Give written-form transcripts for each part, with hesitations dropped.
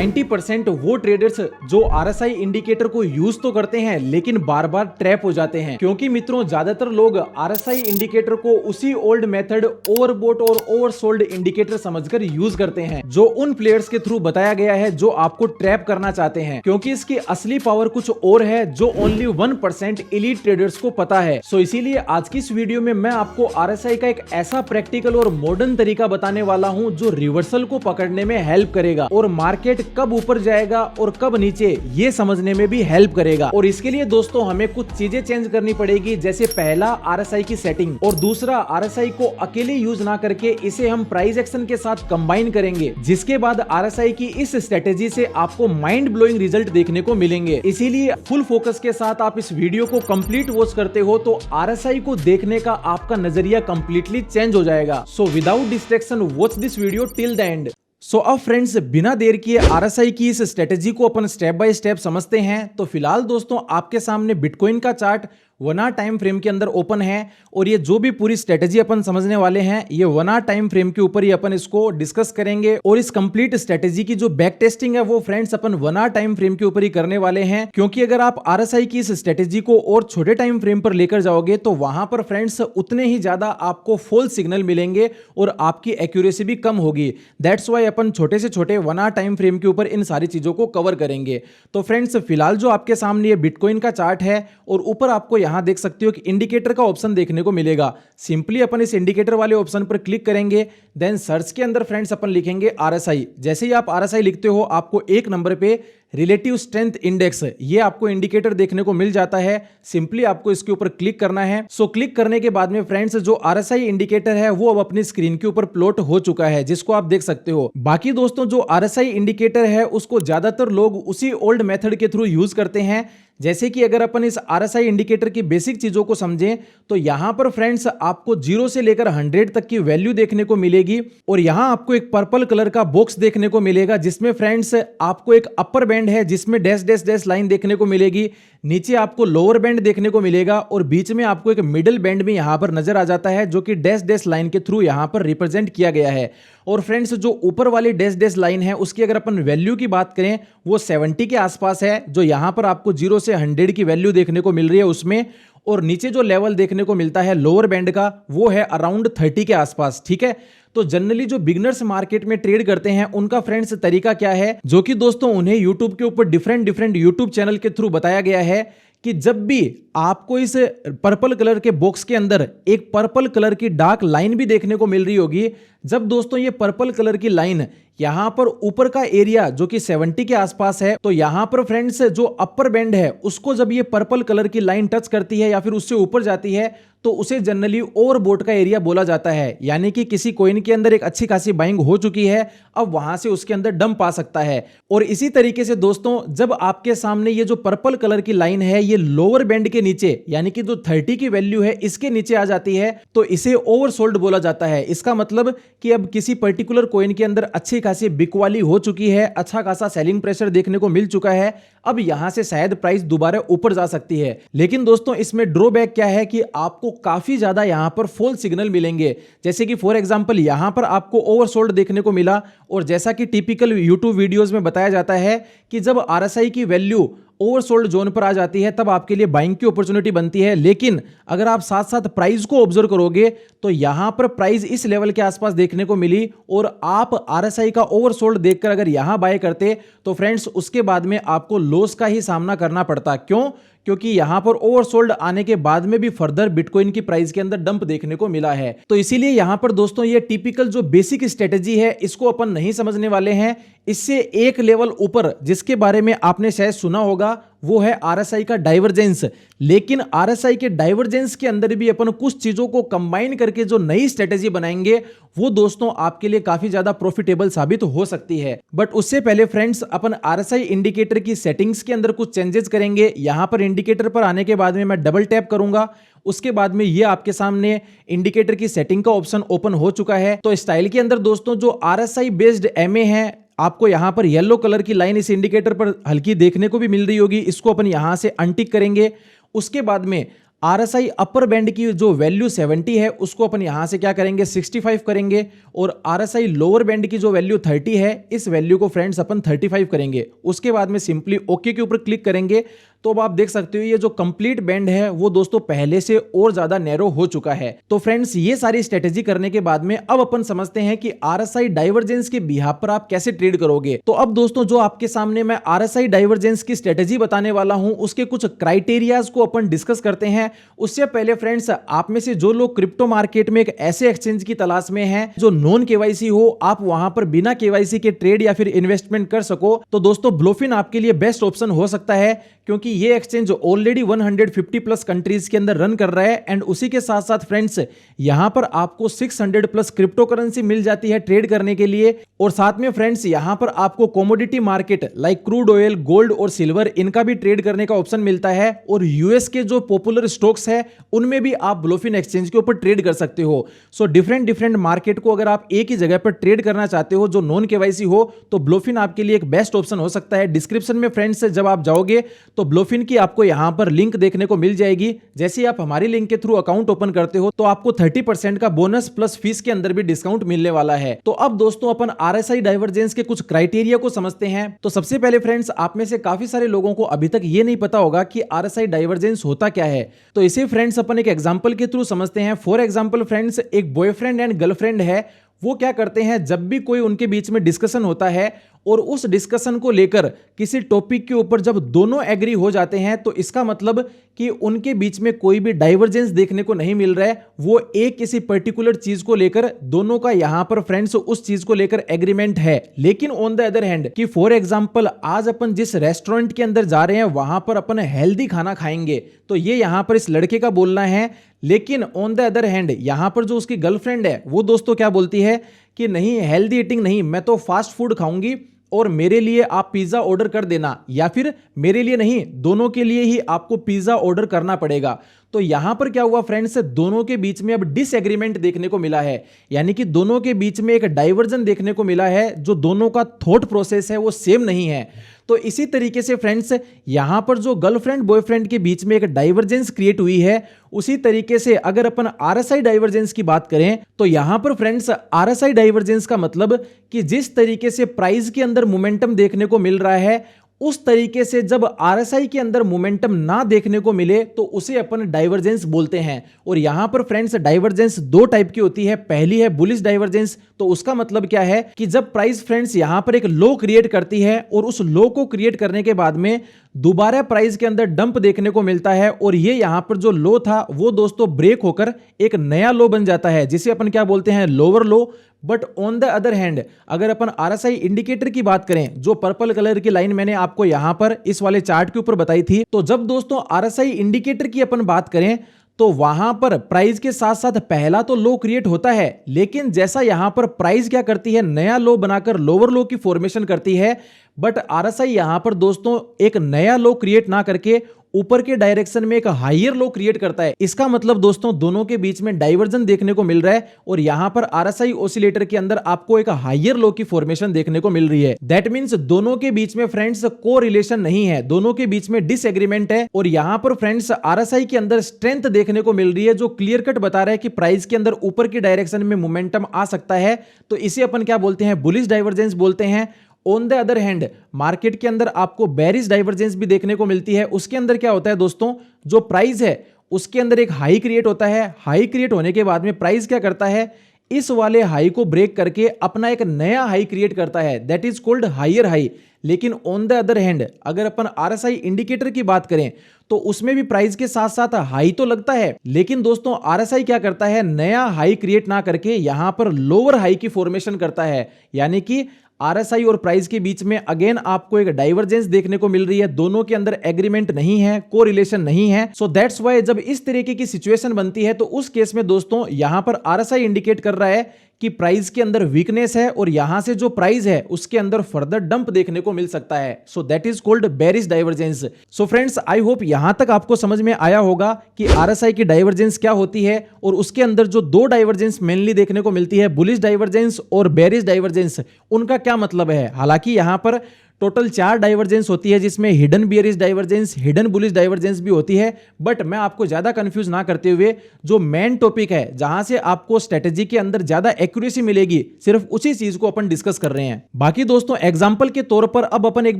90% वो ट्रेडर्स जो RSI indicator को यूज तो करते हैं लेकिन बार बार ट्रैप हो जाते हैं, क्योंकि मित्रों ज्यादातर लोग RSI इंडिकेटर को उसी ओल्ड मेथड ओवरबोट और ओवरसोल्ड इंडिकेटर समझकर यूज करते हैं जो उन प्लेयर्स के थ्रू बताया गया है जो आपको ट्रैप करना चाहते हैं, क्योंकि इसकी असली पावर कुछ और है जो ओनली 1% एलीट ट्रेडर्स को पता है। सो इसीलिए आज की इस वीडियो में मैं आपको RSI का एक ऐसा प्रैक्टिकल और मॉडर्न तरीका बताने वाला हूं जो रिवर्सल को पकड़ने में हेल्प करेगा और मार्केट कब ऊपर जाएगा और कब नीचे ये समझने में भी हेल्प करेगा। और इसके लिए दोस्तों हमें कुछ चीजें चेंज करनी पड़ेगी, जैसे पहला RSI की सेटिंग और दूसरा RSI को अकेले यूज ना करके इसे हम प्राइस एक्शन के साथ कंबाइन करेंगे, जिसके बाद RSI की इस स्ट्रेटेजी से आपको माइंड ब्लोइंग रिजल्ट देखने को मिलेंगे। इसीलिए फुल फोकस के साथ आप इस वीडियो को कंप्लीट वॉच करते हो तो RSI को देखने का आपका नजरिया कंप्लीटली चेंज हो जाएगा। So without distraction watch this video till the end. So अब फ्रेंड्स बिना देर किए RSI की इस स्ट्रेटेजी को अपन स्टेप बाय स्टेप समझते हैं। तो फिलहाल दोस्तों आपके सामने बिटकॉइन का चार्ट 1 आवर टाइम फ्रेम के अंदर ओपन है और ये जो भी पूरी स्ट्रेटेजी अपन समझने वाले हैं ये 1 आवर टाइम फ्रेम के ऊपर ही अपन इसको डिस्कस करेंगे। और इस कंप्लीट स्ट्रेटेजी की जो बैक टेस्टिंग है वो फ्रेंड्स अपन 1 आवर टाइम फ्रेम के ऊपर ही करने वाले हैं, क्योंकि अगर आप RSI की इस स्ट्रेटेजी को और छोटे टाइम फ्रेम पर लेकर जाओगे तो वहां पर फ्रेंड्स उतने ही ज्यादा आपको फॉल्स सिग्नल मिलेंगे और आपकी एक्यूरेसी भी कम होगी। दैट्स वाई अपन छोटे से छोटे 1 आवर टाइम फ्रेम के ऊपर इन सारी चीजों को कवर करेंगे। तो फ्रेंड्स फिलहाल जो आपके सामने ये बिटकॉइन का चार्ट है और ऊपर आपको यहां देख सकते हो कि इंडिकेटर का ऑप्शन देखने को मिलेगा। सिंपली अपन इस इंडिकेटर वाले ऑप्शन पर क्लिक करेंगे, देन सर्च के अंदर फ्रेंड्स अपन लिखेंगे RSI। जैसे ही आप RSI लिखते हो आपको एक नंबर पे रिलेटिव स्ट्रेंथ इंडेक्स ये आपको इंडिकेटर देखने को मिल जाता है। सिंपली आपको इसके ऊपर क्लिक करना है। सो क्लिक करने के बाद में फ्रेंड्स जो RSI इंडिकेटर है वो अब अपनी स्क्रीन के ऊपर प्लॉट हो चुका है, जिसको आप देख सकते हो। बाकी दोस्तों जो RSI इंडिकेटर है उसको ज्यादातर लोग उसी ओल्ड मेथड के थ्रू यूज करते हैं। जैसे कि अगर अपन इस RSI इंडिकेटर की बेसिक चीजों को समझें तो यहां पर फ्रेंड्स आपको 0 से लेकर 100 तक की वैल्यू देखने को मिलेगी और यहां आपको एक पर्पल कलर का बॉक्स देखने को मिलेगा, जिसमें फ्रेंड्स आपको एक अपर बैंड है जिसमें डैश डैश डैश लाइन देखने को मिलेगी, नीचे आपको लोअर बैंड देखने को मिलेगा और बीच में आपको एक मिडिल बैंड भी यहां पर नजर आ जाता है जो कि डैश डैश लाइन के थ्रू यहां पर रिप्रेजेंट किया गया है। और फ्रेंड्स जो ऊपर वाली डैश डैश लाइन है उसकी अगर अपन वैल्यू की बात करें वो 70 के आसपास है, जो यहां पर आपको 0 से 100 की वैल्यू देखने को मिल रही है उसमें। और नीचे जो लेवल देखने को मिलता है लोअर बैंड का वो है अराउंड 30 के आसपास। ठीक है, तो जनरली जो बिगनर्स मार्केट में ट्रेड करते हैं उनका फ्रेंड्स तरीका क्या है, जो कि दोस्तों उन्हें यूट्यूब के ऊपर डिफरेंट यूट्यूब चैनल के थ्रू बताया गया है कि जब भी आपको इस पर्पल कलर के बॉक्स के अंदर एक पर्पल कलर की डार्क लाइन भी देखने को मिल रही होगी, जब दोस्तों ये पर्पल कलर की लाइन यहां पर ऊपर का एरिया जो कि 70 के आसपास है, तो यहां पर फ्रेंड्स जो अपर बैंड है उसको जब ये पर्पल कलर की लाइन टच करती है या फिर उससे ऊपर जाती है तो उसे जनरली ओवरबोट का एरिया बोला जाता है, यानी कि किसी कॉइन के अंदर एक अच्छी खासी बाइंग हो चुकी है, अब वहां से उसके अंदर डंप आ सकता है। और इसी तरीके से दोस्तों जब आपके सामने ये जो पर्पल कलर की लाइन है ये लोअर बैंड के नीचे यानी कि जो 30 की वैल्यू है इसके नीचे आ जाती है तो इसे ओवरसोल्ड बोला जाता है। इसका मतलब कि अब किसी पर्टिकुलर कॉइन के अंदर अच्छी खासी बिकवाली हो चुकी है, अच्छा खासा सेलिंग प्रेशर देखने को मिल चुका है, अब यहां से शायद प्राइस दोबारा ऊपर जा सकती है। लेकिन दोस्तों इसमें ड्रॉबैक क्या है कि आपको काफी ज्यादा यहां पर फॉल्स सिग्नल मिलेंगे, जैसे कि फॉर एग्जांपल यहां पर आपको ओवरसोल्ड देखने को मिला और जैसा कि टिपिकल यूट्यूब वीडियोस में बताया जाता है कि जब RSI की वैल्यू ओवरसोल्ड जोन पर आ जाती है तब आपके लिए बाइंग की अपॉर्चुनिटी बनती है। लेकिन अगर आप साथ साथ प्राइस को ऑब्जर्व करोगे तो यहां पर प्राइस इस लेवल के आसपास देखने को मिली और आप RSI का ओवरसोल्ड देखकर अगर यहां बाय करते तो फ्रेंड्स उसके बाद में आपको लॉस का ही सामना करना पड़ता। क्यों? क्योंकि यहां पर ओवरसोल्ड आने के बाद में भी फर्दर बिटकॉइन की प्राइस के अंदर डंप देखने को मिला है। तो इसीलिए यहां पर दोस्तों ये टिपिकल जो बेसिक स्ट्रेटेजी है इसको अपन नहीं समझने वाले हैं। इससे एक लेवल ऊपर जिसके बारे में आपने शायद सुना होगा वो है RSI का डाइवर्जेंस। लेकिन RSI के डाइवर्जेंस के अंदर भी अपन कुछ चीजों को कंबाइन करके जो नई स्ट्रेटेजी बनाएंगे वो दोस्तों आपके लिए काफी ज्यादा प्रॉफिटेबल साबित हो सकती है। बट उससे पहले फ्रेंड्स अपन RSI इंडिकेटर की सेटिंग्स के अंदर कुछ चेंजेस करेंगे। यहां पर इंडिकेटर पर आने के बाद में मैं डबल टैप करूंगा, उसके बाद में ये आपके सामने इंडिकेटर की सेटिंग का ऑप्शन ओपन हो चुका है। तो स्टाइल के अंदर दोस्तों जो RSI बेस्ड MA है आपको यहां पर येलो कलर की लाइन इस इंडिकेटर पर हल्की देखने को भी मिल रही होगी, इसको अपन यहां से अनटिक करेंगे। उसके बाद में RSI अपर बैंड की जो वैल्यू 70 है उसको अपन यहां से क्या करेंगे 65 करेंगे, और RSI लोअर बैंड की जो वैल्यू 30 है इस वैल्यू को फ्रेंड्स अपन 35 करेंगे। उसके बाद में सिंपली ओके के ऊपर क्लिक करेंगे तो अब आप देख सकते हो ये जो कंप्लीट बैंड है वो दोस्तों पहले से और ज्यादा नैरो हो चुका है। तो फ्रेंड्स ये सारी स्ट्रेटेजी करने के बाद में अब अपन समझते हैं कि RSI डाइवर्जेंस के बिहाफ पर आप कैसे ट्रेड करोगे। तो अब दोस्तों जो आपके सामने मैं RSI डाइवर्जेंस की स्ट्रेटेजी बताने वाला हूं उसके कुछ क्राइटेरियाज को अपन डिस्कस करते हैं। उससे पहले फ्रेंड्स आप में से जो लोग क्रिप्टो मार्केट में एक ऐसे एक्सचेंज की तलाश में हैं जो नॉन केवाईसी हो, आप वहां पर बिना केवाईसी के ट्रेड या फिर इन्वेस्टमेंट कर सको, तो दोस्तों ब्लूफिन आपके लिए बेस्ट ऑप्शन हो सकता है, क्योंकि ये एक्सचेंज ऑलरेडी 150 प्लस कंट्रीज के अंदर रन कर रहा है। एंड उसी के साथ साथ फ्रेंड्स यहां पर आपको 600 प्लस क्रिप्टो करेंसी मिल जाती है ट्रेड करने के लिए, और साथ में फ्रेंड्स यहां पर आपको commodity market like crude oil, gold और सिल्वर इनका भी ट्रेड करने का ऑप्शन मिलता है, और यूएस के जो पॉपुलर स्टॉक्स है उनमें भी आप ब्लूफिन एक्सचेंज के ऊपर ट्रेड कर सकते हो। सो डिफरेंट मार्केट को अगर आप एक ही जगह पर ट्रेड करना चाहते हो जो नॉन केवाईसी हो तो ब्लूफिन आपके लिए एक बेस्ट ऑप्शन हो सकता है। डिस्क्रिप्शन में फ्रेंड्स जब आप जाओगे तो ब्लूफिन की आपको यहां पर लिंक देखने को मिल जाएगी। जैसे ही आप हमारी लिंक के थ्रू अकाउंट ओपन करते हो तो आपको 30% का बोनस प्लस फीस के अंदर भी डिस्काउंट मिलने वाला है। तो अब दोस्तों अपन RSI डाइवर्जेंस के कुछ क्राइटेरिया को समझते हैं। तो सबसे पहले फ्रेंड्स आप में से काफी सारे लोगों को अभी तक ये नहीं पता होगा कि RSI डाइवर्जेंस होता क्या है, तो इसे फ्रेंड्स अपन एक एग्जांपल के थ्रू समझते हैं। फॉर एग्जांपल फ्रेंड्स एक बॉयफ्रेंड एंड गर्लफ्रेंड है, वो क्या करते हैं जब भी कोई उनके बीच में डिस्कशन होता है और उस डिस्कशन को लेकर किसी टॉपिक के ऊपर जब दोनों एग्री हो जाते हैं तो इसका मतलब कि उनके बीच में कोई भी डाइवर्जेंस देखने को नहीं मिल रहा है, वो एक किसी पर्टिकुलर चीज को लेकर दोनों का यहां पर फ्रेंड्स उस चीज को लेकर एग्रीमेंट है। लेकिन ऑन द अदर हैंड कि फॉर एग्जांपल आज अपन जिस रेस्टोरेंट के अंदर जा रहे हैं वहां पर अपन हेल्दी खाना खाएंगे, तो ये यहां पर इस लड़के का बोलना है, लेकिन ऑन द अदर हैंड यहां पर जो उसकी गर्लफ्रेंड है वो दोस्तों क्या बोलती है कि नहीं हेल्दी ईटिंग नहीं, मैं तो फास्ट फूड खाऊंगी और मेरे लिए आप पिज्जा ऑर्डर कर देना, या फिर मेरे लिए नहीं दोनों के लिए ही आपको पिज्जा ऑर्डर करना पड़ेगा। तो यहां पर क्या हुआ फ्रेंड्स, दोनों के बीच में अब डिसएग्रीमेंट देखने को मिला है, यानी कि दोनों के बीच में एक डाइवर्जन देखने को मिला है, जो दोनों का थॉट प्रोसेस है वो सेम नहीं है। तो इसी तरीके से फ्रेंड्स यहां पर जो गर्लफ्रेंड बॉयफ्रेंड के बीच में एक डाइवर्जेंस क्रिएट हुई है, उसी तरीके से अगर अपन RSI डाइवर्जेंस की बात करें तो यहां पर फ्रेंड्स RSI डाइवर्जेंस का मतलब कि जिस तरीके से प्राइस के अंदर मोमेंटम देखने को मिल रहा है उस तरीके से जब RSI के अंदर मोमेंटम ना देखने को मिले तो उसे अपन डाइवर्जेंस बोलते हैं। और यहां पर फ्रेंड्स डाइवर्जेंस दो टाइप की होती है, पहली है बुलिश डाइवर्जेंस। तो उसका मतलब क्या है कि जब प्राइस फ्रेंड्स यहां पर एक लो क्रिएट करती है और उस लो को क्रिएट करने के बाद में दोबारा प्राइस के अंदर डंप देखने को मिलता है, और ये यहां पर जो लो था वो दोस्तों ब्रेक होकर एक नया लो बन जाता है, जिसे अपन क्या बोलते हैं lower low. But on the other hand अगर अपन RSI इंडिकेटर की बात करें, जो पर्पल कलर की लाइन मैंने आपको यहां पर इस वाले चार्ट के ऊपर बताई थी, तो जब दोस्तों RSI इंडिकेटर की अपन बात करें तो वहां पर प्राइस के साथ साथ पहला तो लो क्रिएट होता है, लेकिन जैसा यहां पर प्राइस क्या करती है नया लो बनाकर लोअर लो की फॉर्मेशन करती है, बट RSI यहां पर दोस्तों एक नया लो क्रिएट ना करके ऊपर के डायरेक्शन में एक हायर लो क्रिएट करता है। इसका मतलब दोस्तों दोनों के बीच में डाइवर्जन देखने को मिल रहा है, और यहां पर RSI ऑसिलेटर के अंदर आपको एक हायर लो की फॉर्मेशन देखने को मिल रही है। दैट मींस दोनों के बीच में फ्रेंड्स को रिलेशन नहीं है, दोनों के बीच में डिसएग्रीमेंट है। और यहां पर फ्रेंड्स RSI के अंदर स्ट्रेंथ देखने को मिल रही है, जो क्लियर कट बता रहा है कि प्राइस के अंदर ऊपर की डायरेक्शन में मोमेंटम आ सकता है। तो इसे अपन क्या बोलते हैं बुलिश डाइवर्जेंस बोलते हैं। On the other hand market के अंदर आपको बेरिश डाइवर्जेंस भी देखने को मिलती है। उसके अंदर क्या होता है दोस्तों, जो प्राइस है उसके अंदर एक हाई क्रिएट होता है, हाई क्रिएट होने के बाद में प्राइस क्या करता है इस वाले हाई को ब्रेक करके अपना एक नया हाई क्रिएट करता है, that is called higher high. लेकिन ऑन द अदर हैंड अगर अपन RSI इंडिकेटर की बात करें तो उसमें भी प्राइस के साथ साथ हाई तो लगता है, लेकिन दोस्तों RSI क्या करता है नया हाई क्रिएट ना करके यहां पर लोअर हाई की फॉर्मेशन करता है, यानी कि RSI और प्राइस के बीच में अगेन आपको एक डाइवर्जेंस देखने को मिल रही है, दोनों के अंदर एग्रीमेंट नहीं है, कोरिलेशन नहीं है। सो दैट्स व्हाई जब इस तरीके की सिचुएशन बनती है तो उस केस में दोस्तों यहां पर RSI इंडिकेट कर रहा है कि प्राइस के अंदर वीकनेस है और यहां से जो प्राइस है उसके अंदर फर्दर डंप देखने को मिल सकता है। So that is called bearish divergence. So friends I hope यहां तक आपको समझ में आया होगा कि RSI की डाइवर्जेंस क्या होती है, और उसके अंदर जो दो डाइवर्जेंस मेनली देखने को मिलती है बुलिश डाइवर्जेंस और बेरिश डाइवर्जेंस, उनका क्या मतलब है। हालांकि यहां पर टोटल 4 डाइवर्जेंस होती है, जिसमें hidden bearish divergence, hidden bullish divergence भी होती है। बट मैं आपको ज्यादा कंफ्यूज ना करते हुए जो मेन टॉपिक है, जहां से आपको स्ट्रेटेजी के अंदर ज्यादा एक्यूरेसी मिलेगी, सिर्फ उसी चीज को अपन डिस्कस कर रहे हैं। बाकी दोस्तों एग्जांपल के तौर पर अब अपन एक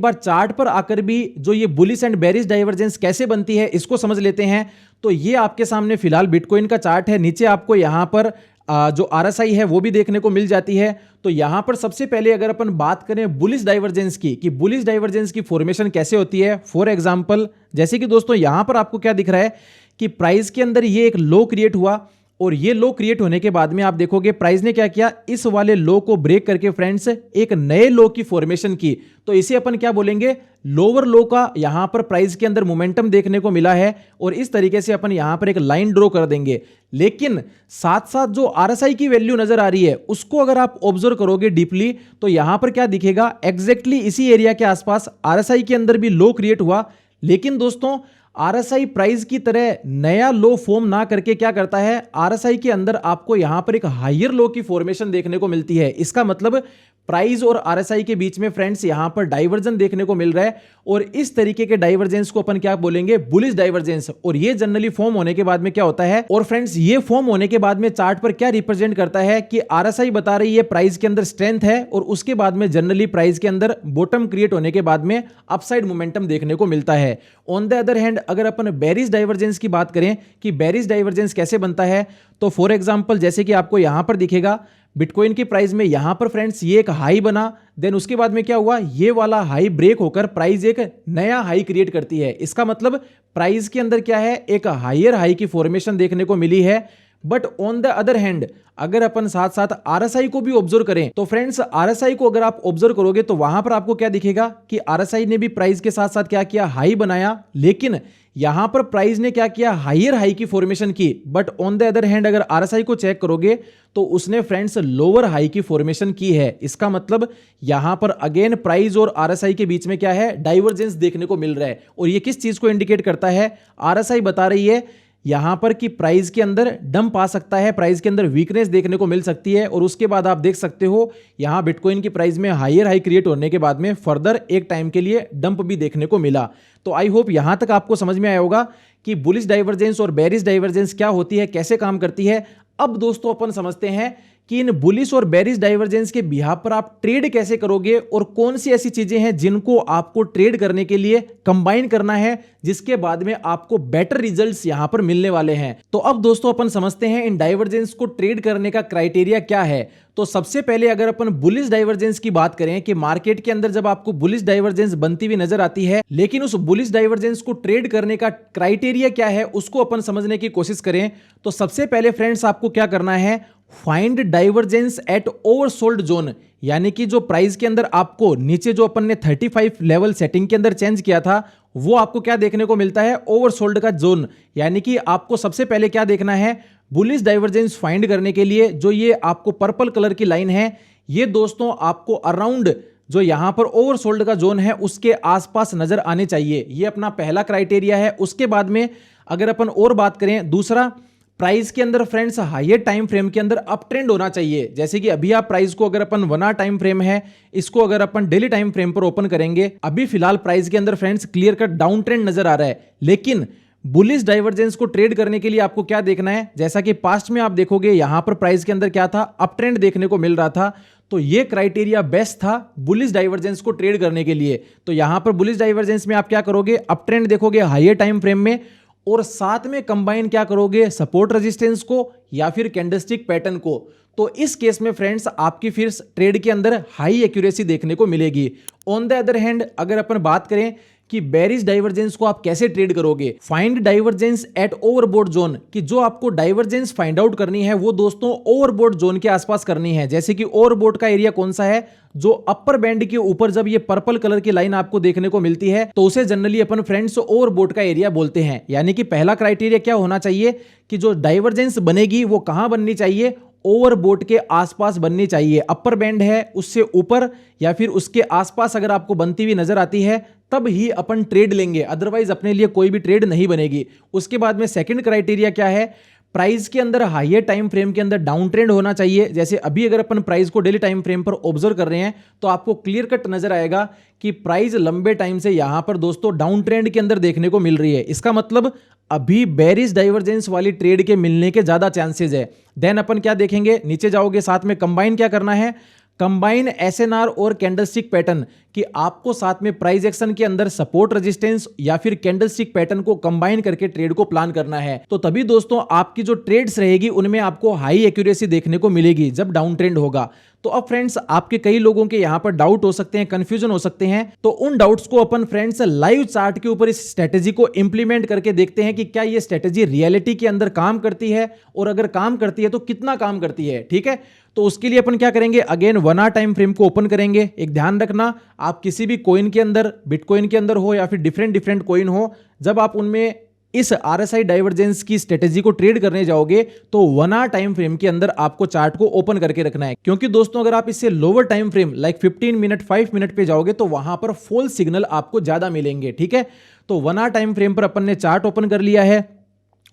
बार चार्ट पर आकर भी जो ये बुलिश एंड बेरिश डाइवर्जेंस कैसे बनती है इसको समझ लेते हैं। तो ये आपके सामने फिलहाल बिटकॉइन का चार्ट है। नीचे आपको यहां पर जो RSI है वो भी देखने को मिल जाती है। तो यहां पर सबसे पहले अगर अपन बात करें बुलिश डाइवर्जेंस की, कि बुलिश डाइवर्जेंस की फॉर्मेशन कैसे होती है। फॉर एग्जांपल जैसे कि दोस्तों यहां पर आपको क्या दिख रहा है कि प्राइस के अंदर ये एक लो क्रिएट हुआ, और ये लो क्रिएट होने के बाद में आप देखोगे प्राइस ने क्या किया, इस वाले लो को ब्रेक करके फ्रेंड्स एक नए लो की फॉर्मेशन की। तो इसे अपन क्या बोलेंगे, लोअर लो का यहां पर प्राइस के अंदर मोमेंटम देखने को मिला है, और इस तरीके से अपन यहां पर एक लाइन ड्रॉ कर देंगे। लेकिन साथ साथ जो RSI की वैल्यू नजर आ रही है उसको अगर आप ऑब्जर्व करोगे डीपली, तो यहां पर क्या दिखेगा, एग्जैक्टली इसी एरिया के आसपास RSI के अंदर भी लो क्रिएट हुआ। लेकिन दोस्तों RSI प्राइस की तरह नया लो फॉर्म ना करके क्या करता है, RSI के अंदर आपको यहां पर एक हायर लो की फॉर्मेशन देखने को मिलती है। इसका मतलब प्राइस और RSI के बीच में फ्रेंड्स यहां पर डाइवर्जन देखने को मिल रहा है, और इस तरीके के डाइवर्जेंस को अपन क्या बोलेंगे, बुलिश डाइवर्जेंस। और ये जनरली फॉर्म होने के बाद में क्या होता है, और फ्रेंड्स ये फॉर्म होने के बाद में चार्ट पर क्या रिप्रेजेंट करता है कि RSI बता रही है प्राइस के अंदर स्ट्रेंथ है, और उसके बाद में जनरली प्राइस के अंदर बॉटम क्रिएट होने के बाद में अपसाइड मोमेंटम देखने को मिलता है। ऑन द अदर हैंड अगर अपन बेरिश डाइवर्जेंस की बात करें कि बेरिश डाइवर्जेंस कैसे बनता है, तो फॉर एग्जांपल जैसे कि आपको यहां पर दिखेगा बिटकॉइन की प्राइस में यहां पर फ्रेंड्स ये एक हाई बना, देन उसके बाद में क्या हुआ, ये वाला हाई ब्रेक होकर प्राइस एक नया हाई क्रिएट करती है। इसका मतलब प्राइस के अंदर क्या है, एक हायर हाई की फॉर्मेशन देखने को मिली है। But on the other hand अगर अपन साथ साथ RSI को भी ऑब्जर्व करें, तो फ्रेंड्स RSI को अगर आप ऑब्जर्व करोगे तो वहां पर आपको क्या दिखेगा कि RSI ने भी प्राइस के साथ साथ क्या किया, हाई बनाया। लेकिन यहां पर प्राइस ने क्या किया, हायर हाई की फॉर्मेशन की। But on the other hand अगर RSI को चेक करोगे तो उसने फ्रेंड्स लोअर हाई की फॉर्मेशन की है। इसका मतलब यहां पर अगेन प्राइस और RSI के बीच में क्या है, डाइवर्जेंस देखने को मिल रहा है। और ये किस चीज को इंडिकेट करता है, RSI बता रही है यहां पर कि प्राइस के अंदर डंप आ सकता है, प्राइस के अंदर वीकनेस देखने को मिल सकती है। और उसके बाद आप देख सकते हो यहां बिटकॉइन की प्राइस में हायर हाई क्रिएट होने के बाद में फर्दर एक टाइम के लिए डंप भी देखने को मिला। तो आई होप यहां तक आपको समझ में आया होगा कि बुलिश डाइवर्जेंस और बेरिश डाइवर्जेंस क्या होती है, कैसे काम करती है। अब दोस्तों अपन समझते हैं कि इन बुलिश और बेरिश डाइवर्जेंस के बिहाफ पर आप ट्रेड कैसे करोगे, और कौन सी ऐसी चीजें हैं जिनको आपको ट्रेड करने के लिए कंबाइन करना है, जिसके बाद में आपको बेटर रिजल्ट्स यहां पर मिलने वाले हैं। तो अब दोस्तों अपन समझते हैं इन डाइवर्जेंस को ट्रेड करने का क्राइटेरिया क्या है। तो सबसे पहले अगर अपन बुलिश डाइवर्जेंस की बात करें कि मार्केट के अंदर जब आपको बुलिश डाइवर्जेंस बनती हुई नजर आती है, लेकिन उस बुलिश डाइवर्जेंस को ट्रेड करने का क्राइटेरिया क्या है उसको अपन समझने की कोशिश करें, तो सबसे पहले फ्रेंड्स आपको क्या करना है, find divergence at oversold zone. यानी कि जो प्राइस के अंदर आपको नीचे जो अपन ने 35 लेवल सेटिंग के अंदर चेंज किया था, वो आपको क्या देखने को मिलता है, ओवरसोल्ड का जोन। यानी कि आपको सबसे पहले क्या देखना है, बुलिश डाइवर्जेंस फाइंड करने के लिए जो ये आपको पर्पल कलर की लाइन है, ये दोस्तों आपको अराउंड जो यहां पर ओवरसोल्ड का जोन है उसके आसपास नजर आने चाहिए। ये अपना पहला क्राइटेरिया है। उसके बाद में अगर अपन और बात करें, दूसरा प्राइस के अंदर फ्रेंड्स हायर टाइम फ्रेम के अंदर अप ट्रेंड होना चाहिए। जैसे कि अभी आप प्राइस को अगर अपन 1 आवर टाइम फ्रेम है, इसको अगर अपन डेली टाइम फ्रेम पर ओपन करेंगे, अभी फिलहाल प्राइस के अंदर friends clear cut down trend नजर आ रहा है। लेकिन बुलिश डाइवर्जेंस को ट्रेड करने के लिए आपको क्या देखना है, जैसा कि पास्ट में आप देखोगे यहां पर प्राइस के अंदर क्या था, अप ट्रेंड देखने को मिल रहा था। तो ये क्राइटेरिया बेस्ट था बुलिश डाइवर्जेंस को ट्रेड करने के लिए। तो यहां पर बुलिश डाइवर्जेंस में आप क्या करोगे, अप ट्रेंड देखोगे हायर टाइम फ्रेम में, और साथ में कंबाइन क्या करोगे, सपोर्ट रेजिस्टेंस को या फिर कैंडलस्टिक पैटर्न को। तो इस केस में फ्रेंड्स आपकी फिर ट्रेड के अंदर हाई एक्यूरेसी देखने को मिलेगी। ऑन द अदर हैंड अगर अपन बात करें कि बेरिश डाइवर्जेंस को आप कैसे ट्रेड करोगे, find divergence at overbought zone, कि जो आपको डाइवर्जेंस फाइंड आउट करनी है वो दोस्तों ओवरबोट जोन के आसपास करनी है। जैसे कि ओवरबोट का एरिया कौन सा है, जो अपर बैंड के ऊपर जब ये पर्पल कलर की लाइन आपको देखने को मिलती है तो उसे जनरली अपन फ्रेंड्स ओवरबोट का एरिया बोलते हैं। यानी कि पहला क्राइटेरिया क्या होना चाहिए कि जो डाइवर्जेंस बनेगी वो कहां बननी चाहिए, ओवरबोट के आसपास बननी चाहिए। अपर बैंड है उससे ऊपर या फिर उसके आसपास अगर आपको बनती हुई नजर आती है तब ही अपन ट्रेड लेंगे, अदरवाइज अपने लिए कोई भी ट्रेड नहीं बनेगी। उसके बाद में सेकंड क्राइटेरिया क्या है, प्राइस के अंदर हायर टाइम फ्रेम के अंदर डाउन ट्रेंड होना चाहिए। जैसे अभी अगर अपन प्राइस को डेली टाइम फ्रेम पर ऑब्जर्व कर रहे हैं तो आपको क्लियर कट नजर आएगा कि प्राइस लंबे टाइम से यहां पर दोस्तों डाउन ट्रेंड के अंदर देखने को मिल रही है। इसका मतलब अभी बेरिश डाइवर्जेंस वाली ट्रेड के मिलने के ज्यादा चांसेस है। देन अपन क्या देखेंगे, नीचे जाओगे, साथ में कंबाइन क्या करना है, कंबाइन एसएनआर और कैंडलस्टिक पैटर्न कि आपको साथ में प्राइस एक्शन के अंदर सपोर्ट रेजिस्टेंस या फिर कैंडलस्टिक पैटर्न को कंबाइन करके ट्रेड को प्लान करना है। तो तभी दोस्तों आपकी जो ट्रेड्स रहेगी उनमें आपको हाई एक्यूरेसी देखने को मिलेगी जब डाउन ट्रेंड होगा। तो अब फ्रेंड्स आपके कई लोगों के यहां पर डाउट हो सकते हैं, कंफ्यूजन हो सकते हैं, तो उन डाउट्स को अपन फ्रेंड्स लाइव चार्ट के ऊपर इस स्ट्रेटेजी को इंप्लीमेंट करके देखते हैं कि क्या ये स्ट्रेटेजी रियलिटी के अंदर काम करती है और अगर काम करती है तो कितना काम करती है। ठीक है, तो उसके लिए अपन क्या करेंगे, अगेन 1 आवर टाइम फ्रेम को ओपन करेंगे। एक ध्यान रखना, आप किसी भी कॉइन के अंदर, बिटकॉइन के अंदर हो या फिर डिफरेंट कॉइन हो, जब आप उनमें इस आरएसआई डाइवर्जेंस की स्ट्रेटेजी को ट्रेड करने जाओगे तो 1 आवर टाइम फ्रेम के अंदर आपको चार्ट को ओपन करके रखना है। क्योंकि दोस्तों अगर आप इससे lower time frame like 15 minute 5 minute पे जाओगे तो वहां पर फॉल्स सिग्नल आपको ज्यादा मिलेंगे। ठीक है, तो 1 आवर टाइम फ्रेम पर अपन ने चार्ट ओपन कर लिया है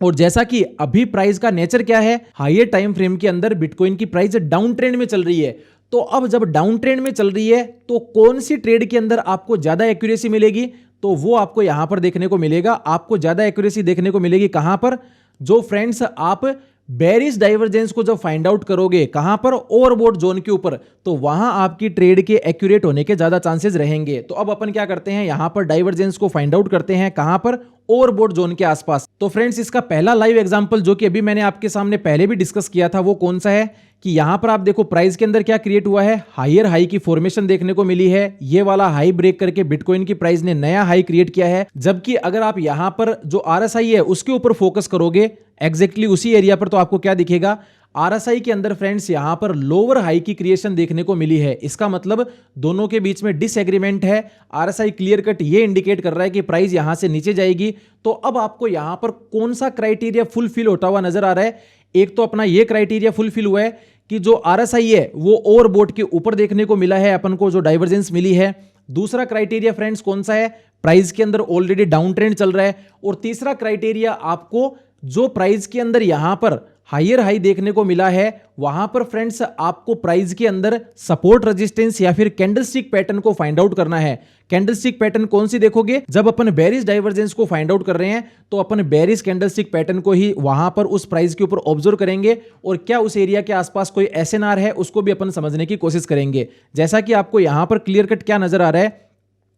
और जैसा कि अभी प्राइस का नेचर क्या है, हायर टाइम फ्रेम के अंदर बिटकॉइन की प्राइस डाउन ट्रेंड में चल रही है। तो अब जब डाउन ट्रेंड में चल रही है तो कौन सी ट्रेड के अंदर आपको ज्यादा एक्यूरेसी मिलेगी, तो वो आपको यहां पर देखने को मिलेगा। आपको ज्यादा एक्यूरेसी देखने को मिलेगी कहां पर, जो फ्रेंड्स आप बेरिश डाइवर्जेंस को जब फाइंड आउट करोगे कहां पर, ओवरबॉट जोन के ऊपर, तो वहां आपकी ट्रेड के एक्यूरेट होने के ज्यादा चांसेस रहेंगे। तो अब अपन क्या करते हैं, यहां पर डाइवर्जेंस को फाइंड आउट करते हैं कहां पर, ओवरबॉट जोन के आसपास। तो फ्रेंड्स इसका पहला लाइव एग्जांपल जो कि अभी मैंने आपके सामने पहले भी डिस्कस किया था वो कौन सा है कि यहां पर आप देखो प्राइस के अंदर क्या क्रिएट हुआ है, हायर हाई की फॉर्मेशन देखने को मिली है। ये वाला हाई ब्रेक करके बिटकॉइन की प्राइस ने नया हाई क्रिएट किया है। जबकि अगर आप यहां पर जो आरएसआई है उसके ऊपर फोकस करोगे एग्जैक्टली उसी एरिया पर, तो आपको क्या दिखेगा, आरएसआई के अंदर फ्रेंड्स यहां पर लोअर हाई की क्रिएशन देखने को मिली है। इसका मतलब दोनों के बीच में डिसएग्रीमेंट है। आरएसआई क्लियर कट ये इंडिकेट कर रहा है कि प्राइस यहां से नीचे जाएगी। तो अब आपको यहां पर कौन सा क्राइटेरिया फुलफिल होता हुआ नजर आ रहा है, एक तो अपना ये क्राइटेरिया फुलफिल हुआ है कि जो आरएसआई है वो ओवरबॉट के ऊपर देखने को मिला है अपन को, जो डाइवर्जेंस मिली है। दूसरा क्राइटेरिया फ्रेंड्स कौन सा है, प्राइस के अंदर ऑलरेडी डाउन ट्रेंड चल रहा है। और तीसरा क्राइटेरिया आपको जो प्राइस के अंदर यहां पर हायर हाई देखने को मिला है वहां पर फ्रेंड्स आपको प्राइस के अंदर सपोर्ट रेजिस्टेंस या फिर कैंडलस्टिक पैटर्न को फाइंड आउट करना है। कैंडलस्टिक पैटर्न कौन सी देखोगे, जब अपन बेरिश डाइवर्जेंस को फाइंड आउट कर रहे हैं तो अपन बेरिश कैंडलस्टिक पैटर्न को ही वहां पर उस प्राइस के ऊपर ऑब्जर्व करेंगे और क्या उस एरिया के आसपास कोई एसएनआर है उसको भी अपन समझने की कोशिश करेंगे। जैसा कि आपको यहां पर क्लियर कट क्या नजर आ रहा है,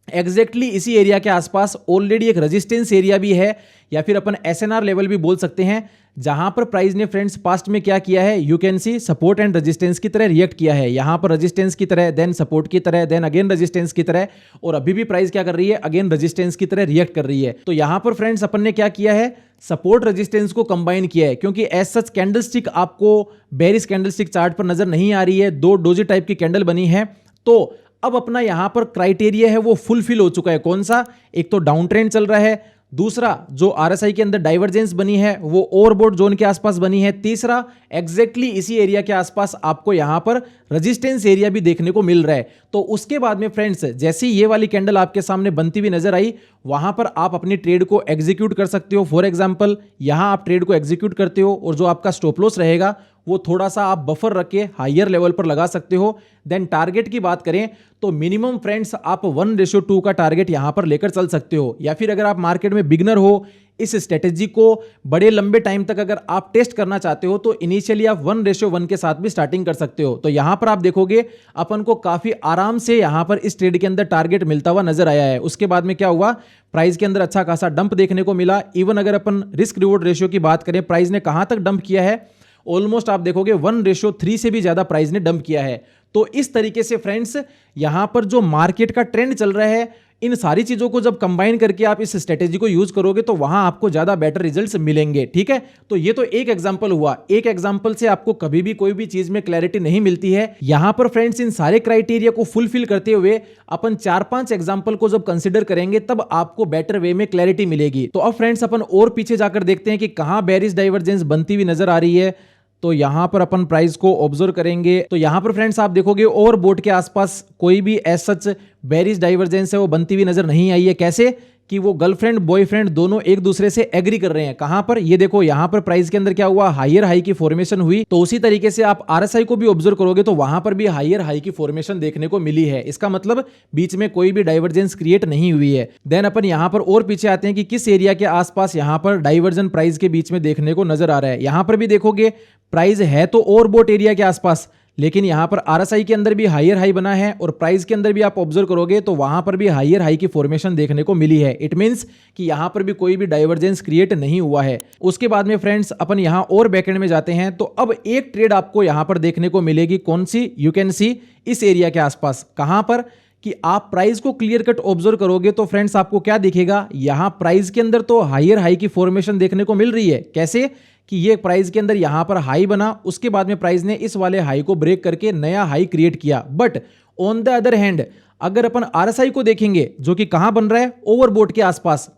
एग्जैक्टली इसी एरिया के आसपास ऑलरेडी एक रेजिस्टेंस एरिया भी है या फिर अपन एसएनआर लेवल भी बोल सकते हैं, जहां पर प्राइस ने फ्रेंड्स पास्ट में क्या किया है, you can see support and resistance की तरह रिएक्ट किया है। यहां पर रेजिस्टेंस की तरह, देन सपोर्ट की तरह, देन अगेन रेजिस्टेंस की तरह, और अभी भी प्राइस क्या कर रही है, अगेन रेजिस्टेंस की तरह रिएक्ट कर रही है। तो यहां पर फ्रेंड्स अपन ने क्या किया है, सपोर्ट रेजिस्टेंस को कंबाइन किया है। क्योंकि एज सच कैंडलस्टिक आपको बेरिश कैंडलस्टिक चार्ट पर नजर नहीं आ रही है, दो डोजी टाइप की कैंडल बनी है। तो अब अपना यहां पर क्राइटेरिया है वो फुलफिल हो चुका है। कौन सा, एक तो डाउन ट्रेंड चल रहा है, दूसरा जो आरएसआई के अंदर डाइवर्जेंस बनी है वो ओवरबॉट जोन के आसपास बनी है, तीसरा एग्जैक्टली इसी एरिया के आसपास आपको यहां पर रेजिस्टेंस एरिया भी देखने को मिल रहा है। तो उसके बाद में फ्रेंड्स जैसे ये वाली कैंडल आपके सामने बनती हुई नजर आई, वहां पर आप अपनी ट्रेड को एग्जीक्यूट कर सकते हो। फॉर एग्जांपल यहां आप ट्रेड को एग्जीक्यूट करते हो और जो आपका स्टॉप लॉस रहेगा वो थोड़ा सा आप बफर रख के हायर लेवल पर लगा सकते हो। देन टारगेट की बात करें तो मिनिमम फ्रेंड्स आप 1:2 का टारगेट यहां पर लेकर चल सकते हो। या फिर अगर आप मार्केट में बिगनर हो, इस स्ट्रेटेजी को बड़े लंबे टाइम तक अगर आप टेस्ट करना चाहते हो तो इनिशियली आप 1:1 के साथ भी स्टार्टिंग कर सकते हो। तो यहां पर आप देखोगे अपन को काफी आराम से यहां पर इस ट्रेड के अंदर टारगेट मिलता हुआ नजर आया है। उसके बाद में क्या हुआ, प्राइस के अंदर अच्छा खासा डंप देखने को मिला। इवन अगर अपन रिस्क रिवॉर्ड रेशियो की बात करें, प्राइस ने कहां तक डंप किया है, ऑलमोस्ट आप देखोगे 1:3 से भी ज्यादा प्राइस ने डंप किया है। तो इस तरीके से फ्रेंड्स यहां पर जो मार्केट का ट्रेंड चल रहा है, इन सारी चीजों को जब कंबाइन करके आप इस स्ट्रेटेजी को यूज करोगे तो वहां आपको ज्यादा बेटर रिजल्ट्स मिलेंगे। ठीक है, तो ये तो एक एग्जांपल हुआ। एक एग्जांपल से आपको कभी भी कोई भी चीज में क्लैरिटी नहीं मिलती है। यहां पर फ्रेंड्स इन सारे क्राइटेरिया को फुलफिल करते हुए अपन 4-5 एग्जांपल को जब कंसिडर करेंगे तब आपको बेटर वे में क्लैरिटी मिलेगी। तो अब फ्रेंड्स अपन और पीछे जाकर देखते हैं कि कहां बेरिश डाइवर्जेंस बनती हुई नजर आ रही है। तो यहां पर अपन प्राइस को ऑब्जर्व करेंगे तो यहां पर फ्रेंड्स आप देखोगे ओवरबॉट के आसपास कोई भी एज सच बेरिश डाइवर्जेंस है वो बनती हुई नजर नहीं आई है। कैसे कि वो गर्लफ्रेंड बॉयफ्रेंड दोनों एक दूसरे से एग्री कर रहे हैं। कहां पर, ये देखो यहां पर प्राइस के अंदर क्या हुआ, हायर हाई की फॉर्मेशन हुई। तो उसी तरीके से आप आरएसआई को भी ऑब्जर्व करोगे तो वहां पर भी हायर हाई की फॉर्मेशन देखने को मिली है। इसका मतलब बीच में कोई भी डाइवर्जेंस क्रिएट नहीं हुई है। देन अपन यहां पर और पीछे आते हैं कि किस एरिया के आसपास यहां पर डाइवर्जन प्राइस के बीच में देखने को नजर आ रहा है। यहां पर भी देखोगे प्राइस है तो ओवरबॉट एरिया के आसपास, लेकिन यहां पर आरएसआई के अंदर भी हायर हाई बना है और प्राइस के अंदर भी आप ऑब्जर्व करोगे तो वहां पर भी हायर हाई की फॉर्मेशन देखने को मिली है। इट मींस कि यहां पर भी कोई भी डाइवर्जेंस क्रिएट नहीं हुआ है। उसके बाद में फ्रेंड्स अपन यहां और बैकएंड में जाते हैं तो अब एक ट्रेड आपको यहां पर देखने को मिलेगी। कौन सी? यू कैन सी इस एरिया के आसपास। कहां पर कि आप प्राइस को क्लियर कट ऑब्जर्व करोगे तो फ्रेंड्स आपको क्या दिखेगा, यहां प्राइस के अंदर तो हायर हाई की फॉर्मेशन देखने को मिल रही है। कैसे कि ये प्राइस के अंदर यहां पर हाई बना, उसके बाद में प्राइस ने इस वाले हाई को ब्रेक करके नया हाई क्रिएट किया। But on the other hand अगर अपन आरएसआई को देखेंगे जो कि कहां बन रहा है, ओवरबॉट के आसपास।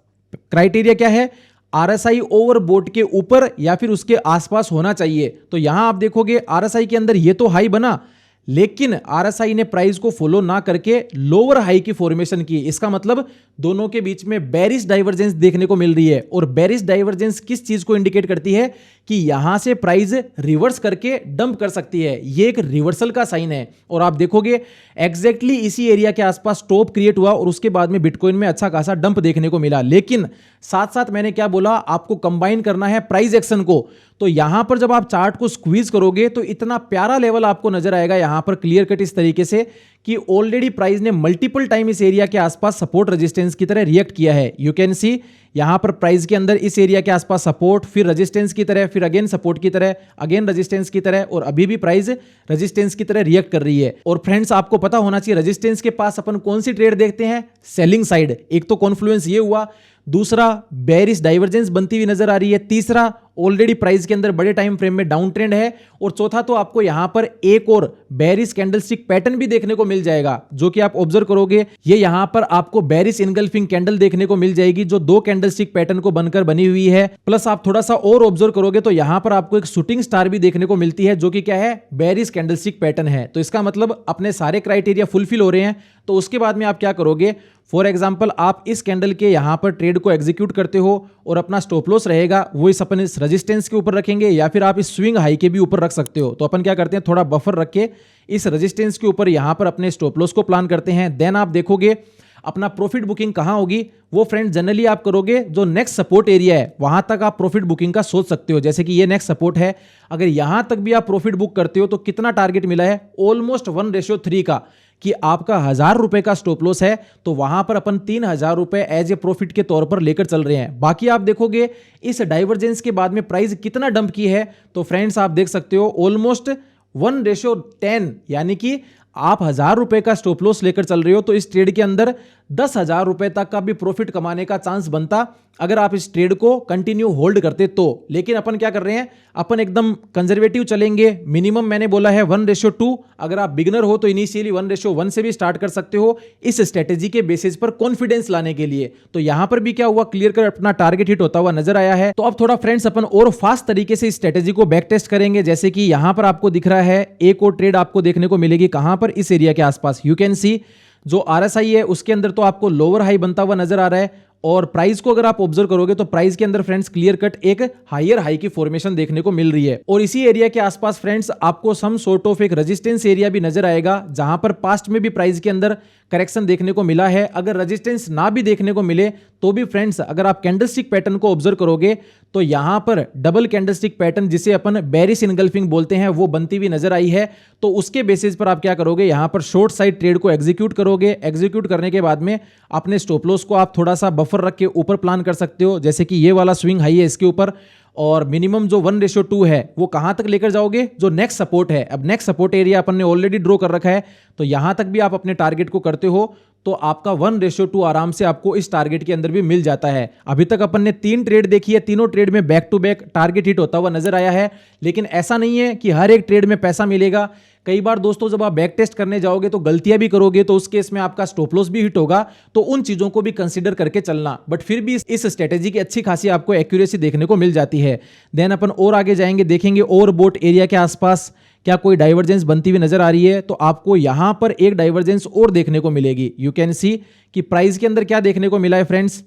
क्राइटेरिया क्या है, आरएसआई ओवरबॉट के ऊपर या फिर उसके आसपास होना चाहिए। तो यहां आप देखोगे आरएसआई के अंदर ये तो हाई बना, लेकिन आरएसआई ने प्राइस को फॉलो ना करके लोअर हाई की फॉर्मेशन की। इसका मतलब दोनों के बीच में बेरिश डाइवर्जेंस देखने को मिल रही है। और बेरिश डाइवर्जेंस किस चीज को इंडिकेट करती है कि यहां से प्राइस रिवर्स करके डंप कर सकती है। ये एक रिवर्सल का साइन है। और आप देखोगे एग्जैक्टली इसी एरिया के आसपास टॉप क्रिएट हुआ और उसके बाद में बिटकॉइन में अच्छा खासा डंप देखने को मिला। लेकिन साथ साथ मैंने क्या बोला, आपको कंबाइन करना है प्राइस एक्शन को। तो यहां पर जब आप चार्ट को स्क्वीज करोगे तो इतना प्यारा लेवल आपको नजर आएगा यहां पर क्लियर कट इस तरीके से कि ऑलरेडी प्राइस ने मल्टीपल टाइम इस एरिया के आसपास सपोर्ट रेजिस्टेंस की तरह रिएक्ट किया है। यू कैन सी यहां पर प्राइस के अंदर इस एरिया के आसपास सपोर्ट, फिर रेजिस्टेंस की तरह, फिर अगेन सपोर्ट की तरह, अगेन रेजिस्टेंस की तरह, और अभी भी प्राइस रेजिस्टेंस की तरह रिएक्ट कर रही है। और फ्रेंड्स आपको पता होना चाहिए रेजिस्टेंस के पास अपन कौन सी ट्रेड देखते हैं, सेलिंग साइड। एक तो कॉन्फ्लुएंस ये हुआ, दूसरा बेरिश डाइवर्जेंस बनती हुई नजर आ रही है, तीसरा ऑलरेडी प्राइस के अंदर बड़े टाइम फ्रेम में डाउन ट्रेंड है, और चौथा तो आपको यहां पर एक और बेरिश कैंडलस्टिक पैटर्न भी देखने को मिल जाएगा जो कि आप ऑब्जर्व करोगे। ये यहां पर आपको बेरिश इनगल्फिंग कैंडल देखने को मिल जाएगी जो दो कैंडलस्टिक पैटर्न को बनकर बनी हुई है। प्लस आप थोड़ा सा और ऑब्जर्व करोगे तो यहां पर आपको एक शूटिंग स्टार भी देखने को मिलती है जो कि क्या है, बेरिश कैंडलस्टिक पैटर्न है। तो इसका मतलब अपने सारे क्राइटेरिया फुलफिल हो रहे हैं। तो उसके बाद में आप क्या करोगे, फॉर एग्जाम्पल आप इस कैंडल के यहां पर ट्रेड को एग्जीक्यूट करते हो और अपना स्टॉप लॉस रहेगा वो इस अपन इस रेजिस्टेंस के ऊपर रखेंगे या फिर आप इस स्विंग हाई के भी ऊपर रख सकते हो। तो अपन क्या करते हैं, थोड़ा बफर रख के इस रेजिस्टेंस के ऊपर यहां पर अपने स्टॉप लॉस को प्लान करते हैं। देन आप देखोगे अपना प्रॉफिट बुकिंग कहां होगी, वो फ्रेंड जनरली आप करोगे जो नेक्स्ट सपोर्ट एरिया है वहां तक आप प्रॉफिट बुकिंग का सोच सकते हो। जैसे कि ये नेक्स्ट सपोर्ट है, अगर यहां तक भी आप प्रॉफिट बुक करते हो तो कितना टारगेट मिला है, ऑलमोस्ट 1:3 का, कि आपका 1000 रुपए का स्टॉप लॉस है तो वहां पर अपन 3000 रुपए एज ए प्रॉफिट के तौर पर लेकर चल रहे हैं। बाकी आप देखोगे इस डाइवर्जेंस के बाद में प्राइस कितना डंप की है, तो फ्रेंड्स आप देख सकते हो ऑलमोस्ट 1:10, यानी कि आप 1000 रुपए का स्टॉप लॉस लेकर चल रहे हो तो इस ट्रेड के अंदर 10,000 रुपए तक का भी प्रॉफिट कमाने का चांस बनता अगर आप इस ट्रेड को कंटिन्यू होल्ड करते तो। लेकिन अपन क्या कर रहे हैं, अपन एकदम कंजर्वेटिव चलेंगे। मिनिमम मैंने बोला है 1:2। अगर आप बिगनर हो तो इनिशियली 1:1 से भी स्टार्ट कर सकते हो इस स्ट्रेटेजी के बेसिस पर कॉन्फिडेंस लाने के लिए। तो यहां पर भी क्या हुआ, क्लियर कर अपना टारगेट हिट होता हुआ नजर आया है। तो अब थोड़ा फ्रेंड्स अपन और फास्ट तरीके से इस स्ट्रेटेजी को बैक टेस्ट करेंगे। जैसे कि यहां पर आपको दिख रहा है एक और ट्रेड आपको देखने को मिलेगी, कहां पर, इस एरिया के आसपास। यू कैन सी जो आरएसआई है उसके अंदर तो आपको लोअर हाई बनता हुआ नजर आ रहा है, और प्राइस को अगर आप ऑब्जर्व करोगे तो प्राइस के अंदर फ्रेंड्स क्लियर कट एक हायर हाई की फॉर्मेशन देखने को मिल रही है। और इसी एरिया के आसपास फ्रेंड्स आपको सम सॉर्ट ऑफ एक रेजिस्टेंस एरिया भी नजर आएगा जहां पर पास्ट में भी प्राइस के अंदर करेक्शन देखने को मिला है। अगर रेजिस्टेंस ना भी देखने को मिले तो भी फ्रेंड्स अगर आप कैंडलस्टिक पैटर्न को ऑब्जर्व करोगे तो यहां पर डबल कैंडलस्टिक पैटर्न जिसे अपन बेरिश इनगल्फिंग बोलते हैं वो बनती हुई नजर आई है। तो उसके बेसिस पर आप क्या करोगे, यहां पर शॉर्ट साइड ट्रेड को एग्जीक्यूट करोगे। एग्जीक्यूट करने के बाद में अपने स्टॉप लॉस को आप थोड़ा सा बफर रख के ऊपर प्लान कर सकते हो। जैसे कि ये वाला स्विंग हाई है इसके ऊपर, और मिनिमम जो 1:2 है वो कहां तक लेकर जाओगे, जो नेक्स्ट सपोर्ट है। अब नेक्स्ट सपोर्ट एरिया अपन ने ऑलरेडी ड्रॉ कर रखा है तो यहां तक भी आप अपने टारगेट को करते हो तो आपका 1:2 आराम से आपको इस टारगेट के अंदर भी मिल जाता है। अभी तक अपन ने 3 ट्रेड देखी है, तीनों ट्रेड में back to back target hit होता हुआ नजर आया है। लेकिन ऐसा नहीं है कि हर एक ट्रेड में पैसा मिलेगा। कई बार दोस्तों जब आप बैक टेस्ट करने जाओगे तो गलतियां भी करोगे, तो उस केस में आपका स्टॉप लॉस भी हिट होगा। तो उन चीजों को भी कंसीडर करके चलना, बट फिर भी इस स्ट्रेटेजी की अच्छी खासी आपको एक्यूरेसी देखने को मिल जाती है। देन अपन और आगे जाएंगे, देखेंगे ओवरबॉट एरिया के आसपास क्या कोई डाइवर्जेंस बनती हुई नजर आ रही है। तो आपको यहां पर एक डाइवर्जेंस और देखने को मिलेगी। यू कैन सी कि प्राइस के अंदर क्या देखने को मिला है फ्रेंड्स,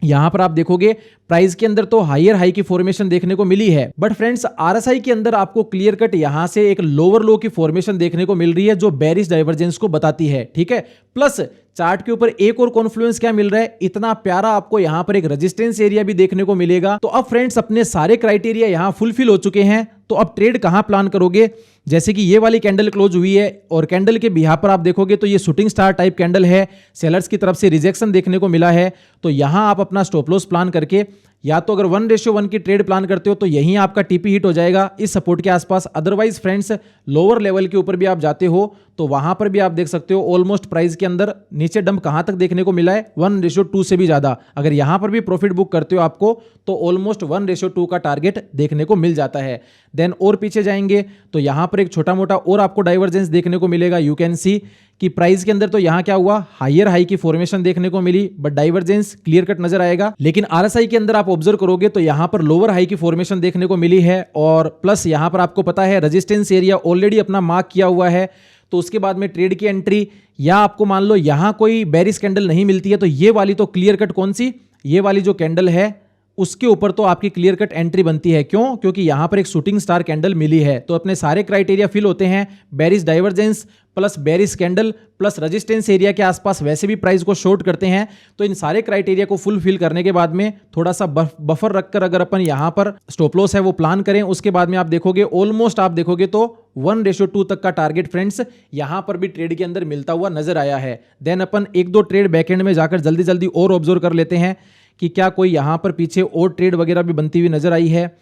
यहां पर आप देखोगे प्राइस के अंदर तो हायर हाई की फॉर्मेशन देखने को मिली है, बट फ्रेंड्स आरएसआई के अंदर आपको क्लियर कट यहां से एक लोअर लो की फॉर्मेशन देखने को मिल रही है जो बेरिश डाइवर्जेंस को बताती है, ठीक है। प्लस चार्ट के ऊपर एक और कॉन्फ्लुएंस क्या मिल रहा है, इतना प्यारा आपको यहां पर एक रेजिस्टेंस एरिया भी देखने को मिलेगा। तो अब फ्रेंड्स अपने सारे क्राइटेरिया यहां फुलफिल हो चुके हैं, तो अब ट्रेड कहां प्लान करोगे। जैसे कि ये वाली कैंडल क्लोज हुई है और कैंडल के बिहाफ पर आप देखोगे तो ये शूटिंग स्टार टाइप कैंडल है, सेलर्स की तरफ से रिजेक्शन देखने को मिला है। तो यहां आप अपना स्टॉप लॉस प्लान करके या तो अगर 1:1 की ट्रेड प्लान करते हो तो यहीं आपका टीपी हिट हो जाएगा इस सपोर्ट के आसपास। अदरवाइज फ्रेंड्स लोअर लेवल के ऊपर भी आप जाते हो तो वहां पर भी आप देख सकते हो ऑलमोस्ट प्राइस के अंदर नीचे डंप कहां तक देखने को मिला है 1:2 से भी ज्यादा। अगर यहां पर भी प्रॉफिट बुक करते हो आपको तो ऑलमोस्ट 1:2 का टारगेट देखने को मिल जाता है। देन और पीछे जाएंगे तो यहां पर एक छोटा मोटा और आपको डाइवर्जेंस देखने को मिलेगा। यू कैन सी कि प्राइस के अंदर तो यहां क्या हुआ, हायर हाई की फॉर्मेशन देखने को मिली, बट डाइवर्जेंस क्लियर कट नजर आएगा। लेकिन आरएसआई के अंदर आप ऑब्जर्व करोगे तो यहां पर लोअर हाई की फॉर्मेशन देखने को मिली है और प्लस यहां पर आपको पता है रेजिस्टेंस एरिया ऑलरेडी अपना मार्क किया हुआ है। तो उसके बाद में ट्रेड की एंट्री या आपको मान लो यहां कोई बेरिश कैंडल नहीं मिलती है तो ये वाली तो क्लियर कट कौन सी, ये वाली जो कैंडल है उसके ऊपर तो आपकी क्लियर कट एंट्री बनती है। क्यों? क्योंकि यहां पर एक शूटिंग स्टार कैंडल मिली है। तो अपने सारे क्राइटेरिया फिल होते हैं, bearish divergence plus bearish candle plus resistance area के आसपास वैसे भी प्राइस को शॉर्ट करते हैं। तो इन सारे क्राइटेरिया को फुलफिल करने के बाद में थोड़ा सा बफर रखकर अगर अपन यहां पर स्टॉप लॉस है वो प्लान करें, उसके बाद में आप देखोगे ऑलमोस्ट आप देखोगे तो 1:2 तक का टारगेट फ्रेंड्स यहां पर भी ट्रेड के अंदर मिलता हुआ नजर आया है। देन अपन एक दो ट्रेड बैकएंड में जाकर जल्दी जल्दी और ऑब्जर्व कर लेते हैं कि क्या कोई यहां पर पीछे और ट्रेड वगैरह भी बनती हुई नजर आई है।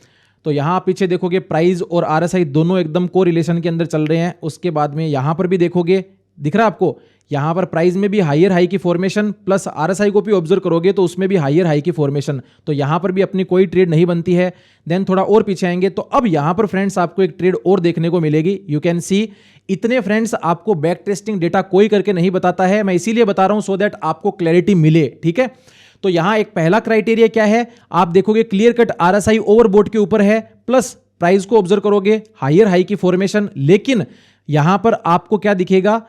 तो यहां आप पीछे देखोगे प्राइस और आरएसआई दोनों एकदम को रिलेशन के अंदर चल रहे हैं। उसके बाद में यहां पर भी देखोगे, दिख रहा है आपको, यहां पर प्राइस में भी हायर हाई की फॉर्मेशन प्लस आरएसआई को भी ऑब्जर्व करोगे तो उसमें भी हायर हाई की फॉर्मेशन। तो यहां पर भी अपनी कोई ट्रेड नहीं बनती है। देन थोड़ा और पीछे आएंगे तो अब यहां पर फ्रेंड्स आपको एक ट्रेड और देखने को मिलेगी। यू कैन सी इतने फ्रेंड्स आपको बैक टेस्टिंग डेटा कोई करके नहीं बताता है, मैं इसीलिए बता रहा हूं सो दैट आपको क्लैरिटी मिले, ठीक है। तो यहां एक पहला क्राइटेरिया क्या है, आप देखोगे क्लियर कट आरएसआई ओवरबोट के ऊपर है प्लस प्राइस को ऑब्जर्व करोगे हायर हाई की फॉर्मेशन। लेकिन यहां पर आपको क्या दिखेगा,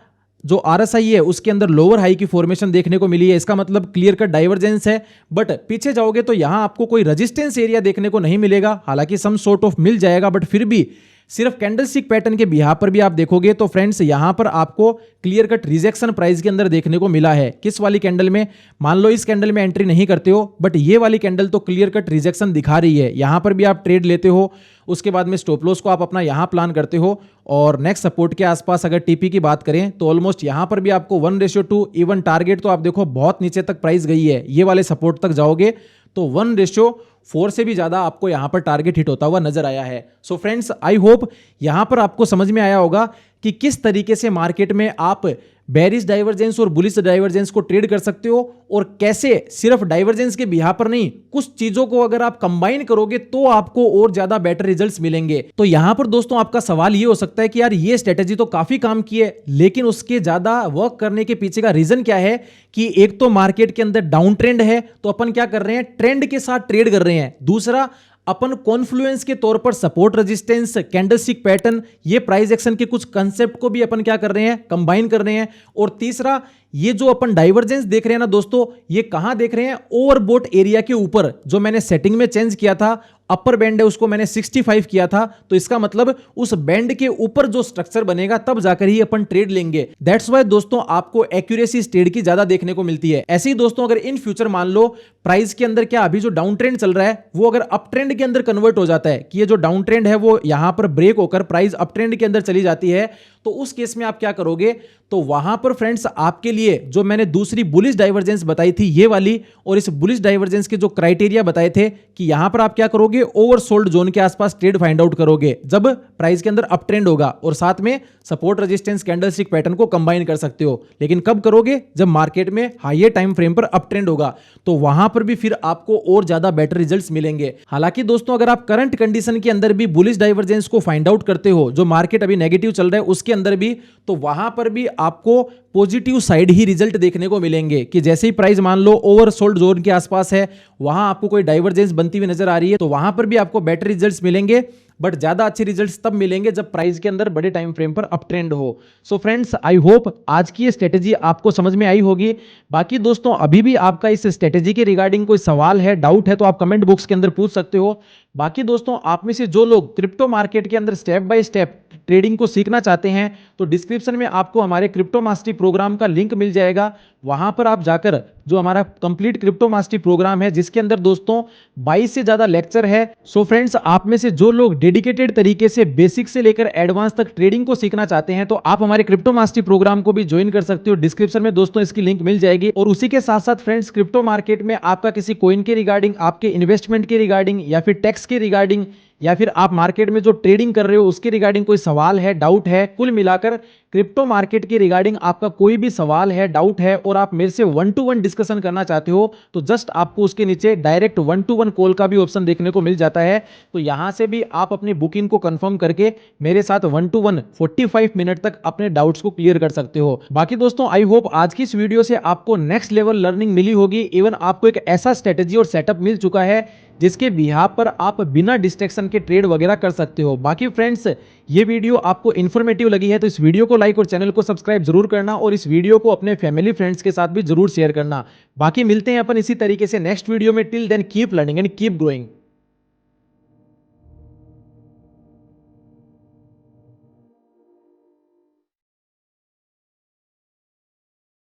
जो आरएसआई है उसके अंदर लोअर हाई की फॉर्मेशन देखने को मिली है, इसका मतलब क्लियर कट डाइवर्जेंस है। बट पीछे जाओगे तो यहां आपको कोई रेजिस्टेंस एरिया देखने को नहीं मिलेगा, हालांकि सम सॉर्ट ऑफ मिल जाएगा, बट फिर भी सिर्फ कैंडलस्टिक पैटर्न के बिहाफ पर भी आप देखोगे तो फ्रेंड्स यहां पर आपको क्लियर कट रिजेक्शन प्राइस के अंदर देखने को मिला है। किस वाली कैंडल में, मान लो इस कैंडल में एंट्री नहीं करते हो बट ये वाली कैंडल तो क्लियर कट रिजेक्शन दिखा रही है, यहां पर भी आप ट्रेड लेते हो। उसके बाद में स्टॉप लॉस को आप अपना यहां प्लान करते हो और नेक्स्ट सपोर्ट के आसपास अगर टीपी की बात करें तो ऑलमोस्ट यहां पर भी आपको 1:2 इवन टारगेट तो आप देखो बहुत नीचे तक प्राइस गई है, ये वाले सपोर्ट तक जाओगे तो 1:4 से भी ज्यादा आपको यहां पर टारगेट हिट होता हुआ नजर आया है। सो फ्रेंड्स आई होप यहां पर आपको समझ में आया होगा कि किस तरीके से मार्केट में आप बेरिश डाइवर्जेंस और बुलिश डाइवर्जेंस को ट्रेड कर सकते हो और कैसे सिर्फ डाइवर्जेंस के बिहाफ पर नहीं कुछ चीजों को अगर आप कंबाइन करोगे तो आपको और ज्यादा बेटर रिजल्ट्स मिलेंगे। तो यहां पर दोस्तों आपका सवाल ये हो सकता है कि यार ये स्ट्रेटेजी तो काफी काम की है, लेकिन उसके ज्यादा वर्क करने के पीछे का रीजन क्या है कि एक तो मार्केट के अंदर डाउन ट्रेंड है तो अपन क्या कर रहे हैं, ट्रेंड के साथ ट्रेड कर रहे हैं। दूसरा अपन कॉन्फ्लुएंस के तौर पर सपोर्ट रेजिस्टेंस कैंडलस्टिक पैटर्न ये प्राइस एक्शन के कुछ कंसेप्ट को भी अपन क्या कर रहे हैं, कंबाइन कर रहे हैं। और तीसरा ये जो अपन डाइवर्जेंस देख रहे हैं ना दोस्तों, ये कहां देख रहे हैं, ओवरबोट एरिया के ऊपर। जो मैंने सेटिंग में चेंज किया था, अपर बैंड है उसको मैंने 65 किया था, तो इसका मतलब उस बैंड के ऊपर जो स्ट्रक्चर बनेगा तब जाकर ही अपन ट्रेड लेंगे। दैट्स वाई दोस्तों आपको एक्यूरेसी इस ट्रेड की ज्यादा देखने को मिलती है। ऐसे ही दोस्तों अगर इन फ्यूचर मान लो प्राइस के अंदर क्या अभी जो डाउन ट्रेंड चल रहा है वो अगर अप ट्रेंड के अंदर कन्वर्ट हो जाता है कि ये जो डाउन ट्रेंड है वो यहां पर ब्रेक होकर प्राइस अप ट्रेंड के अंदर चली जाती है, तो उस केस में आप क्या करोगे, तो वहां पर फ्रेंड्स आपके लिए जो मैंने दूसरी बुलिश डाइवर्जेंस बताई थी ये वाली, और इस बुलिश डाइवर्जेंस के जो क्राइटेरिया बताए थे कि यहां पर आप क्या करोगे, ओवरसोल्ड जोन के आसपास ट्रेड फाइंड आउट करोगे जब प्राइस के अंदर अप ट्रेंड होगा, और साथ में सपोर्ट रेजिस्टेंस कैंडलस्टिक पैटर्न को कंबाइन कर सकते हो। लेकिन कब करोगे, जब मार्केट में हाईयर टाइम फ्रेम पर अप ट्रेंड होगा, तो वहां पर भी फिर आपको और ज्यादा बेटर रिजल्ट्स मिलेंगे। हालांकि दोस्तों अगर आप करंट कंडीशन के अंदर भी बुलिश डाइवर्जेंस को फाइंड आउट करते हो, जो मार्केट अभी नेगेटिव चल रहा है उसके के अंदर भी, तो वहां पर भी आपको पॉजिटिव साइड ही रिजल्ट देखने को मिलेंगे कि जैसे ही प्राइस मान लो ओवरसोल्ड जोन के आसपास है, वहां आपको कोई डाइवर्जेंस बनती हुई नजर आ रही है, तो वहां पर भी आपको बेटर रिजल्ट्स मिलेंगे। बट ज्यादा अच्छे रिजल्ट्स तब मिलेंगे जब प्राइस के अंदर बड़े टाइम फ्रेम पर अप ट्रेंड हो। सो फ्रेंड्स, आई होप आज की ये स्ट्रेटेजी आपको समझ में आई होगी। बाकी दोस्तों, अभी भी आपका इस स्ट्रेटेजी के रिगार्डिंग कोई सवाल है, डाउट है, तो आप कमेंट बॉक्स के अंदर पूछ सकते हो। बाकी दोस्तों, आप में से जो लोग क्रिप्टो मार्केट के अंदर स्टेप बाय स्टेप ट्रेडिंग को सीखना चाहते हैं, तो डिस्क्रिप्शन में आपको हमारे क्रिप्टो मास्टरी प्रोग्राम का लिंक मिल जाएगा। वहां पर आप जाकर जो हमारा कंप्लीट क्रिप्टो मास्टरी प्रोग्राम है, जिसके अंदर दोस्तों 22 से ज्यादा लेक्चर है। सो फ्रेंड्स, आप में से जो लोग डेडिकेटेड तरीके से बेसिक से लेकर एडवांस तक ट्रेडिंग को सीखना चाहते हैं, तो आप हमारे क्रिप्टो मास्टरी प्रोग्राम को भी ज्वाइन कर सकते हो। डिस्क्रिप्शन में दोस्तों इसकी लिंक मिल जाएगी। और उसी के साथ साथ फ्रेंड्स, क्रिप्टो मार्केट में आपका किसी कॉइन के रिगार्डिंग, आपके इन्वेस्टमेंट के रिगार्डिंग, या फिर टैक्स के रिगार्डिंग, या फिर आप मार्केट में जो ट्रेडिंग कर रहे हो उसके रिगार्डिंग कोई सवाल है, डाउट है, कुल मिलाकर क्रिप्टो मार्केट के रिगार्डिंग आपका कोई भी सवाल है, डाउट है, और आप मेरे से 1-to-1 डिस्कशन करना चाहते हो, तो जस्ट आपको उसके नीचे डायरेक्ट 1-to-1 कॉल का भी ऑप्शन देखने को मिल जाता है। तो यहां से भी आप अपनी बुकिंग को कंफर्म करके मेरे साथ 1-to-1 45 मिनट तक अपने डाउट्स को क्लियर कर सकते हो। बाकी दोस्तों, आई होप आज की इस वीडियो से आपको नेक्स्ट लेवल लर्निंग मिली होगी। इवन आपको एक ऐसा स्ट्रेटेजी और सेटअप मिल चुका है जिसके बिहाफ पर आप बिना डिस्ट्रैक्शन के ट्रेड वगैरह कर सकते हो। बाकी फ्रेंड्स, ये वीडियो आपको इन्फॉर्मेटिव लगी है तो इस वीडियो को लाइक और चैनल को सब्सक्राइब जरूर करना, और इस वीडियो को अपने फैमिली फ्रेंड्स के साथ भी जरूर शेयर करना। बाकी मिलते हैं अपन इसी तरीके से नेक्स्ट वीडियो में। Till then keep learning and keep growing.